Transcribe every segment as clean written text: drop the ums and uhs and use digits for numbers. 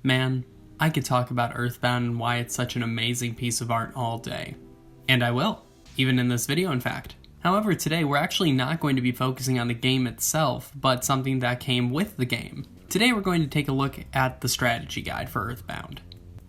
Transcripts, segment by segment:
Man, I could talk about EarthBound and why it's such an amazing piece of art all day. And I will, even in this video in fact. However, today we're actually not going to be focusing on the game itself, but something that came with the game. Today we're going to take a look at the strategy guide for EarthBound.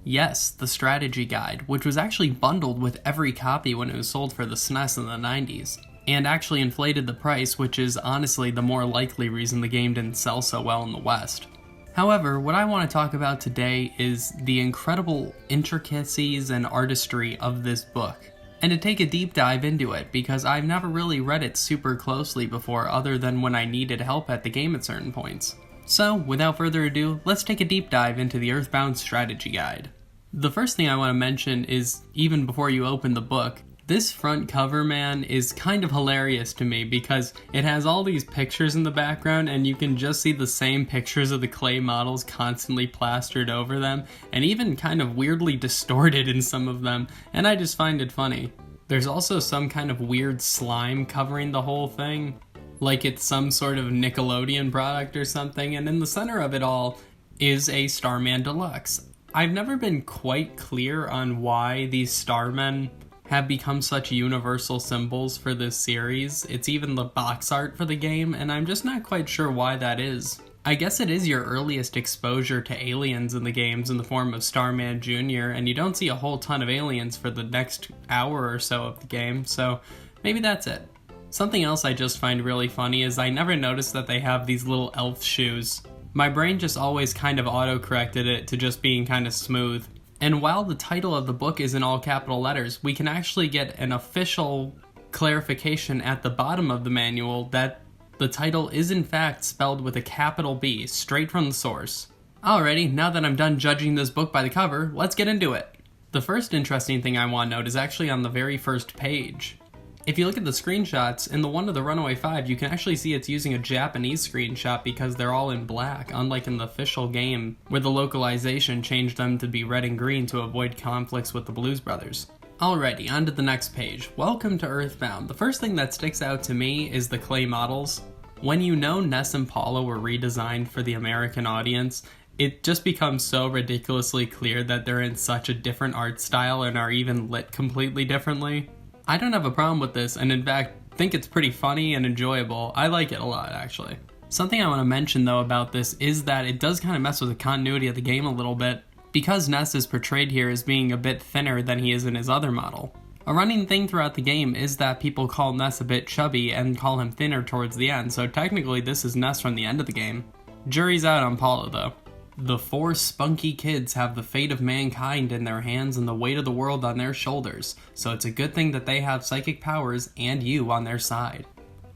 Yes, the strategy guide, which was actually bundled with every copy when it was sold for the SNES in the 90s, and actually inflated the price, which is honestly the more likely reason the game didn't sell so well in the West. However, what I want to talk about today is the incredible intricacies and artistry of this book, and to take a deep dive into it because I've never really read it super closely before other than when I needed help at the game at certain points. So, without further ado, let's take a deep dive into the EarthBound Strategy Guide. The first thing I want to mention is, even before you open the book, this front cover, man, is kind of hilarious to me because it has all these pictures in the background and you can just see the same pictures of the clay models constantly plastered over them and even kind of weirdly distorted in some of them, and I just find it funny. There's also some kind of weird slime covering the whole thing, like it's some sort of Nickelodeon product or something, and in the center of it all is a Starman Deluxe. I've never been quite clear on why these Starmen have become such universal symbols for this series. It's even the box art for the game, and I'm just not quite sure why that is. I guess it is your earliest exposure to aliens in the games in the form of Starman Jr., and you don't see a whole ton of aliens for the next hour or so of the game, so maybe that's it. Something else I just find really funny is I never noticed that they have these little elf shoes. My brain just always kind of auto-corrected it to just being kind of smooth. And while the title of the book is in all capital letters, we can actually get an official clarification at the bottom of the manual that the title is in fact spelled with a capital B, straight from the source. Alrighty, now that I'm done judging this book by the cover, let's get into it. The first interesting thing I want to note is actually on the very first page. If you look at the screenshots, in the one of the Runaway 5, you can actually see it's using a Japanese screenshot because they're all in black, unlike in the official game, where the localization changed them to be red and green to avoid conflicts with the Blues Brothers. Alrighty, on to the next page. Welcome to EarthBound. The first thing that sticks out to me is the clay models. When you know Ness and Paula were redesigned for the American audience, it just becomes so ridiculously clear that they're in such a different art style and are even lit completely differently. I don't have a problem with this, and in fact, think it's pretty funny and enjoyable. I like it a lot, actually. Something I want to mention, though, about this is that it does kind of mess with the continuity of the game a little bit, because Ness is portrayed here as being a bit thinner than he is in his other model. A running thing throughout the game is that people call Ness a bit chubby and call him thinner towards the end, so technically this is Ness from the end of the game. Jury's out on Paula, though. The four spunky kids have the fate of mankind in their hands and the weight of the world on their shoulders, so it's a good thing that they have psychic powers and you on their side.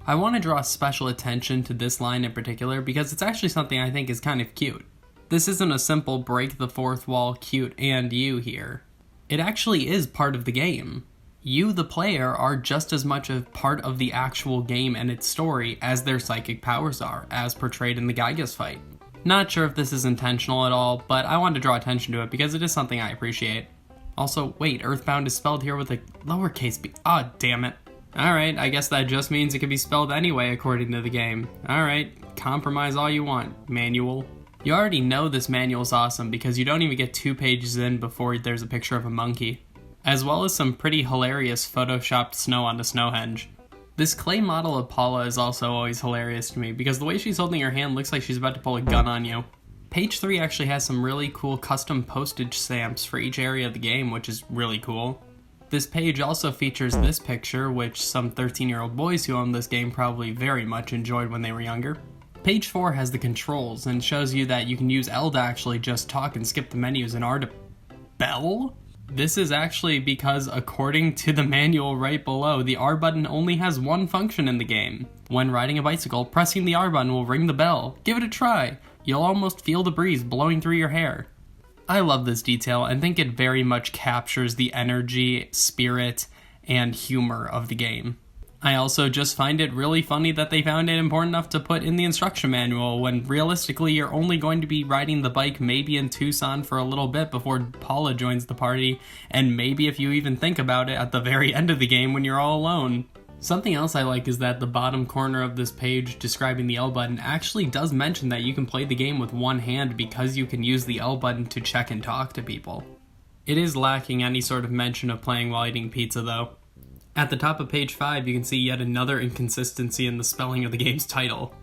I want to draw special attention to this line in particular because it's actually something I think is kind of cute. This isn't a simple break the fourth wall cute and you here. It actually is part of the game. You, the player, are just as much a part of the actual game and its story as their psychic powers are, as portrayed in the Gygas fight. Not sure if this is intentional at all, but I wanted to draw attention to it because it is something I appreciate. Also, wait, EarthBound is spelled here with a lowercase b. Ah, damn it. Alright, I guess that just means it can be spelled anyway according to the game. Alright, compromise all you want, manual. You already know this manual's awesome because you don't even get 2 pages in before there's a picture of a monkey. As well as some pretty hilarious photoshopped snow on the Snowhenge. This clay model of Paula is also always hilarious to me because the way she's holding her hand looks like she's about to pull a gun on you. Page 3 actually has some really cool custom postage stamps for each area of the game, which is really cool. This page also features this picture, which some 13-year-old boys who own this game probably very much enjoyed when they were younger. Page 4 has the controls and shows you that you can use L to actually just talk and skip the menus and R to bell? This is actually because, according to the manual right below, the R button only has one function in the game. When riding a bicycle, pressing the R button will ring the bell. Give it a try. You'll almost feel the breeze blowing through your hair. I love this detail and think it very much captures the energy, spirit, and humor of the game. I also just find it really funny that they found it important enough to put in the instruction manual when realistically you're only going to be riding the bike maybe in Tucson for a little bit before Paula joins the party, and maybe if you even think about it at the very end of the game when you're all alone. Something else I like is that the bottom corner of this page describing the L button actually does mention that you can play the game with one hand because you can use the L button to check and talk to people. It is lacking any sort of mention of playing while eating pizza though. At the top of page 5 you can see yet another inconsistency in the spelling of the game's title.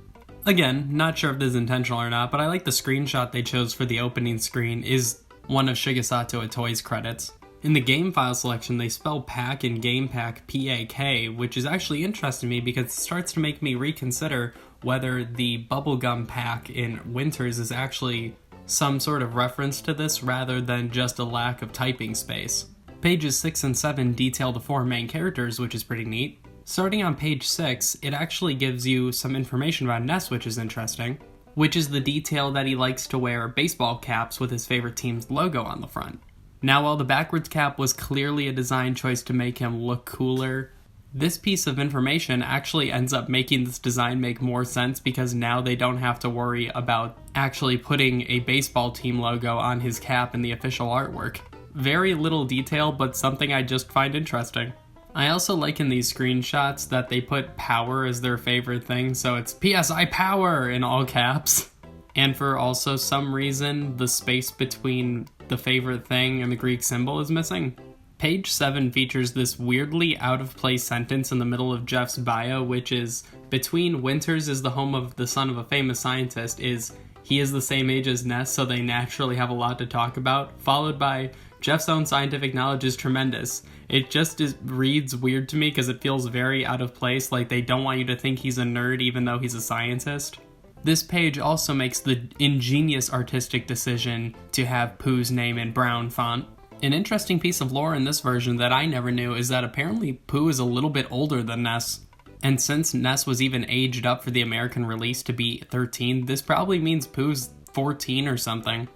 Again, not sure if this is intentional or not, but I like the screenshot they chose for the opening screen is one of Shigesato Itoi's credits. In the game file selection, they spell pack in game pack P-A-K, which is actually interesting to me because it starts to make me reconsider whether the bubblegum pack in Winters is actually some sort of reference to this rather than just a lack of typing space. Pages 6 and 7 detail the 4 main characters, which is pretty neat. Starting on page 6, it actually gives you some information about Ness, which is interesting, which is the detail that he likes to wear baseball caps with his favorite team's logo on the front. Now, while the backwards cap was clearly a design choice to make him look cooler, this piece of information actually ends up making this design make more sense because now they don't have to worry about actually putting a baseball team logo on his cap in the official artwork. Very little detail, but something I just find interesting. I also like in these screenshots that they put power as their favorite thing, so it's PSI power in all caps. And for also some reason, the space between the favorite thing and the Greek symbol is missing. Page 7 features this weirdly out-of-place sentence in the middle of Jeff's bio, which is, between Winters is the home of the son of a famous scientist, he is the same age as Ness, so they naturally have a lot to talk about, followed by, Jeff's own scientific knowledge is tremendous. It just reads weird to me because it feels very out of place, like they don't want you to think he's a nerd even though he's a scientist. This page also makes the ingenious artistic decision to have Pooh's name in brown font. An interesting piece of lore in this version that I never knew is that apparently Pooh is a little bit older than Ness. And since Ness was even aged up for the American release to be 13, this probably means Pooh's 14 or something.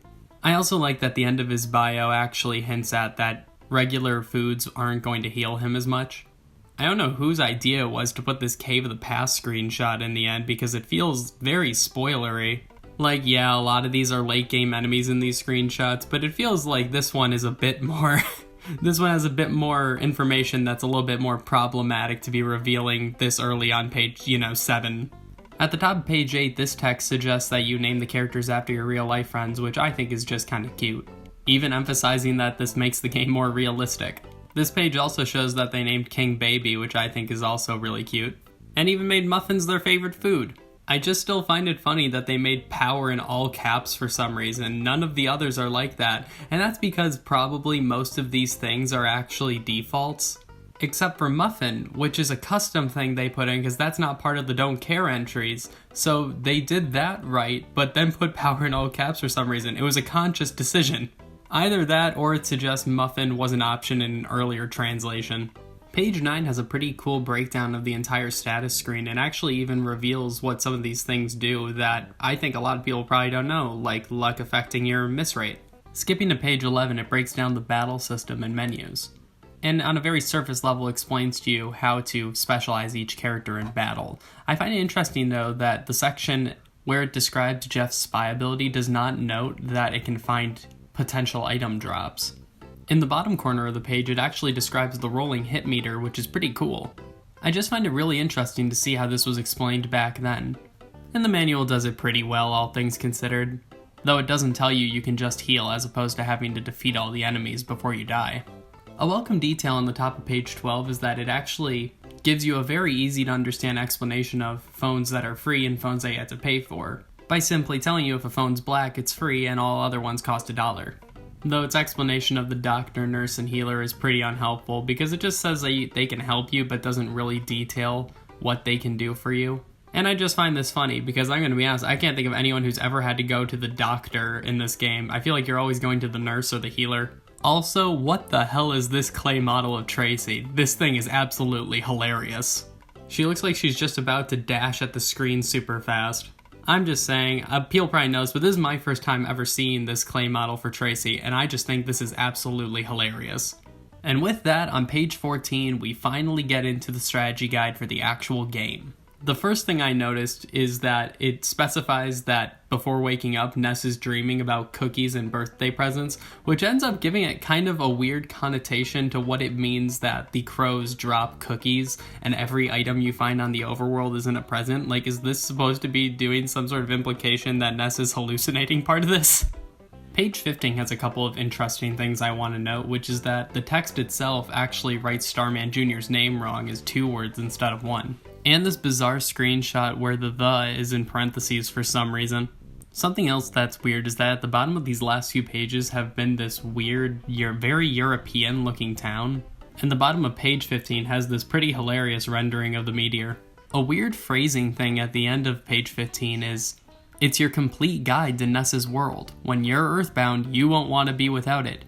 I also like that the end of his bio actually hints at that regular foods aren't going to heal him as much. I don't know whose idea it was to put this Cave of the Past screenshot in the end because it feels very spoilery. Like, yeah, a lot of these are late game enemies in these screenshots, but it feels like this one is a bit more... this one has a bit more information that's a little bit more problematic to be revealing this early on page, 7. At the top of page 8, this text suggests that you name the characters after your real life friends, which I think is just kind of cute. Even emphasizing that this makes the game more realistic. This page also shows that they named King Baby, which I think is also really cute. And even made muffins their favorite food. I just still find it funny that they made power in all caps for some reason. None of the others are like that. And that's because probably most of these things are actually defaults. Except for Muffin, which is a custom thing they put in because that's not part of the don't care entries. So they did that right, but then put power in all caps for some reason. It was a conscious decision. Either that or it suggests Muffin was an option in an earlier translation. Page 9 has a pretty cool breakdown of the entire status screen and actually even reveals what some of these things do that I think a lot of people probably don't know, like luck affecting your miss rate. Skipping to page 11, it breaks down the battle system and menus. And on a very surface level explains to you how to specialize each character in battle. I find it interesting though that the section where it describes Jeff's spy ability does not note that it can find potential item drops. In the bottom corner of the page, it actually describes the rolling hit meter, which is pretty cool. I just find it really interesting to see how this was explained back then. And the manual does it pretty well, all things considered. Though it doesn't tell you you can just heal as opposed to having to defeat all the enemies before you die. A welcome detail on the top of page 12 is that it actually gives you a very easy to understand explanation of phones that are free and phones that you have to pay for, by simply telling you if a phone's black, it's free, and all other ones cost $1. Though its explanation of the doctor, nurse, and healer is pretty unhelpful because it just says that they can help you but doesn't really detail what they can do for you. And I just find this funny because I'm going to be honest, I can't think of anyone who's ever had to go to the doctor in this game. I feel like you're always going to the nurse or the healer. Also, what the hell is this clay model of Tracy? This thing is absolutely hilarious. She looks like she's just about to dash at the screen super fast. I'm just saying, people probably knows, but this is my first time ever seeing this clay model for Tracy, and I just think this is absolutely hilarious. And with that, on page 14, we finally get into the strategy guide for the actual game. The first thing I noticed is that it specifies that before waking up, Ness is dreaming about cookies and birthday presents, which ends up giving it kind of a weird connotation to what it means that the crows drop cookies and every item you find on the overworld isn't a present. Like, is this supposed to be doing some sort of implication that Ness is hallucinating part of this? Page 15 has a couple of interesting things I want to note, which is that the text itself actually writes Starman Jr.'s name wrong as 2 words instead of 1. And this bizarre screenshot where the is in parentheses for some reason. Something else that's weird is that at the bottom of these last few pages have been this weird, very European looking town. And the bottom of page 15 has this pretty hilarious rendering of the meteor. A weird phrasing thing at the end of page 15 is, "It's your complete guide to Ness's world. When you're earthbound, you won't want to be without it."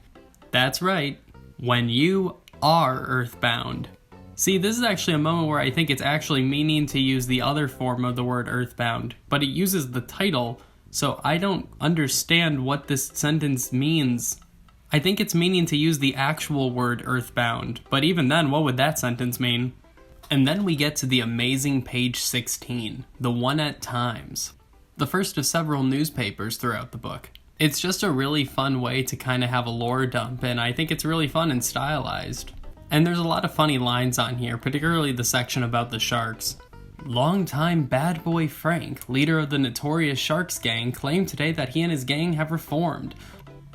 That's right, when you are earthbound. See, this is actually a moment where I think it's actually meaning to use the other form of the word earthbound, but it uses the title, so I don't understand what this sentence means. I think it's meaning to use the actual word earthbound, but even then, what would that sentence mean? And then we get to the amazing page 16, the Winnette Times. The first of several newspapers throughout the book. It's just a really fun way to kind of have a lore dump, and I think it's really fun and stylized. And there's a lot of funny lines on here, particularly the section about the sharks. Longtime bad boy Frank, leader of the notorious Sharks gang, claimed today that he and his gang have reformed.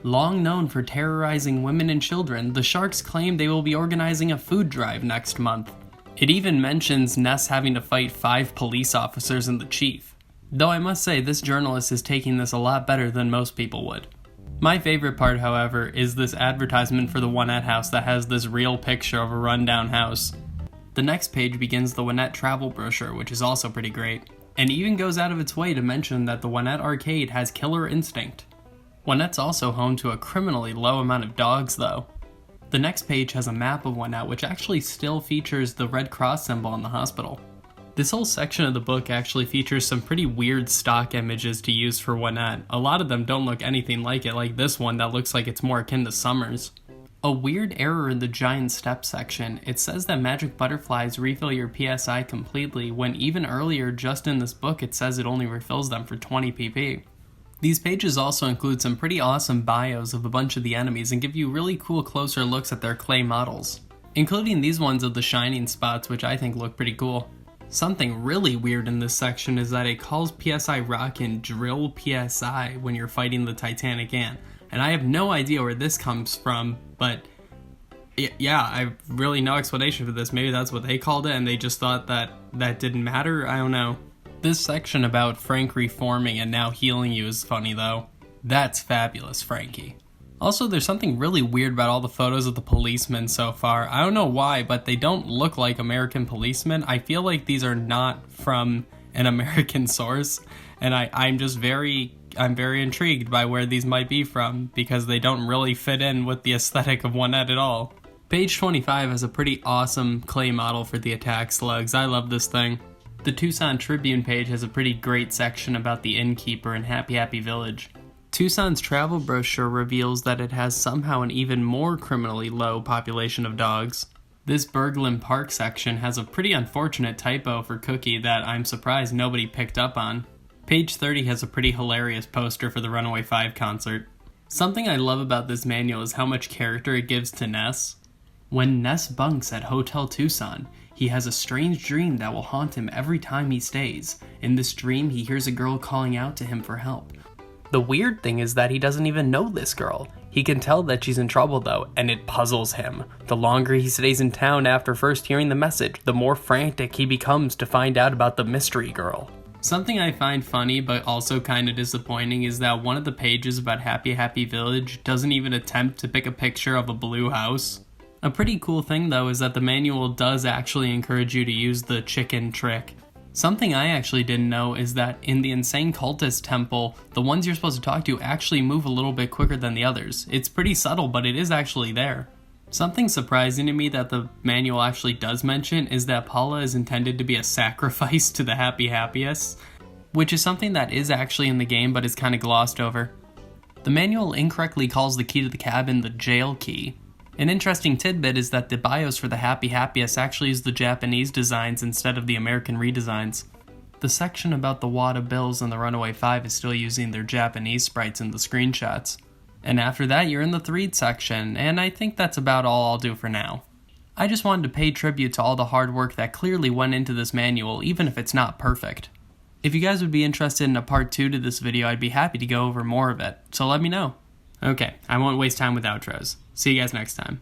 Long known for terrorizing women and children, the Sharks claim they will be organizing a food drive next month. It even mentions Ness having to fight 5 police officers and the chief. Though I must say, this journalist is taking this a lot better than most people would. My favorite part, however, is this advertisement for the Winnette house that has this real picture of a rundown house. The next page begins the Winnette travel brochure, which is also pretty great, and even goes out of its way to mention that the Winnette arcade has killer instinct. Winnette's also home to a criminally low amount of dogs, though. The next page has a map of Winnette, which actually still features the Red Cross symbol in the hospital. This whole section of the book actually features some pretty weird stock images to use for Winnette. A lot of them don't look anything like it, like this one that looks like it's more akin to Summers. A weird error in the giant step section. It says that magic butterflies refill your PSI completely, when even earlier just in this book it says it only refills them for 20 pp. These pages also include some pretty awesome bios of a bunch of the enemies and give you really cool closer looks at their clay models, including these ones of the shining spots, which I think look pretty cool. Something really weird in this section is that it calls PSI Rockin' Drill PSI when you're fighting the Titanic Ant, and I have no idea where this comes from, but yeah, I have really no explanation for this. Maybe that's what they called it and they just thought that didn't matter, I don't know. This section about Frank reforming and now healing you is funny though. That's fabulous, Frankie. Also, there's something really weird about all the photos of the policemen so far. I don't know why, but they don't look like American policemen. I feel like these are not from an American source, and I'm very intrigued by where these might be from, because they don't really fit in with the aesthetic of Winnette at all. Page 25 has a pretty awesome clay model for the attack slugs. I love this thing. The Tucson Tribune page has a pretty great section about the innkeeper in Happy Happy Village. Tucson's travel brochure reveals that it has somehow an even more criminally low population of dogs. This Berglund Park section has a pretty unfortunate typo for Cookie that I'm surprised nobody picked up on. Page 30 has a pretty hilarious poster for the Runaway 5 concert. Something I love about this manual is how much character it gives to Ness. When Ness bunks at Hotel Tucson, he has a strange dream that will haunt him every time he stays. In this dream, he hears a girl calling out to him for help. The weird thing is that he doesn't even know this girl. He can tell that she's in trouble though, and it puzzles him. The longer he stays in town after first hearing the message, the more frantic he becomes to find out about the mystery girl. Something I find funny but also kind of disappointing is that one of the pages about Happy Happy Village doesn't even attempt to pick a picture of a blue house. A pretty cool thing though is that the manual does actually encourage you to use the chicken trick. Something I actually didn't know is that in the Insane Cultist Temple, the ones you're supposed to talk to actually move a little bit quicker than the others. It's pretty subtle, but it is actually there. Something surprising to me that the manual actually does mention is that Paula is intended to be a sacrifice to the Happy Happiest, which is something that is actually in the game but is kind of glossed over. The manual incorrectly calls the key to the cabin the jail key. An interesting tidbit is that the bios for the Happy Happiest actually use the Japanese designs instead of the American redesigns. The section about the wad of bills and the Runaway 5 is still using their Japanese sprites in the screenshots. And after that, you're in the Threed section, and I think that's about all I'll do for now. I just wanted to pay tribute to all the hard work that clearly went into this manual, even if it's not perfect. If you guys would be interested in a part 2 to this video, I'd be happy to go over more of it, so let me know. Okay, I won't waste time with outros. See you guys next time.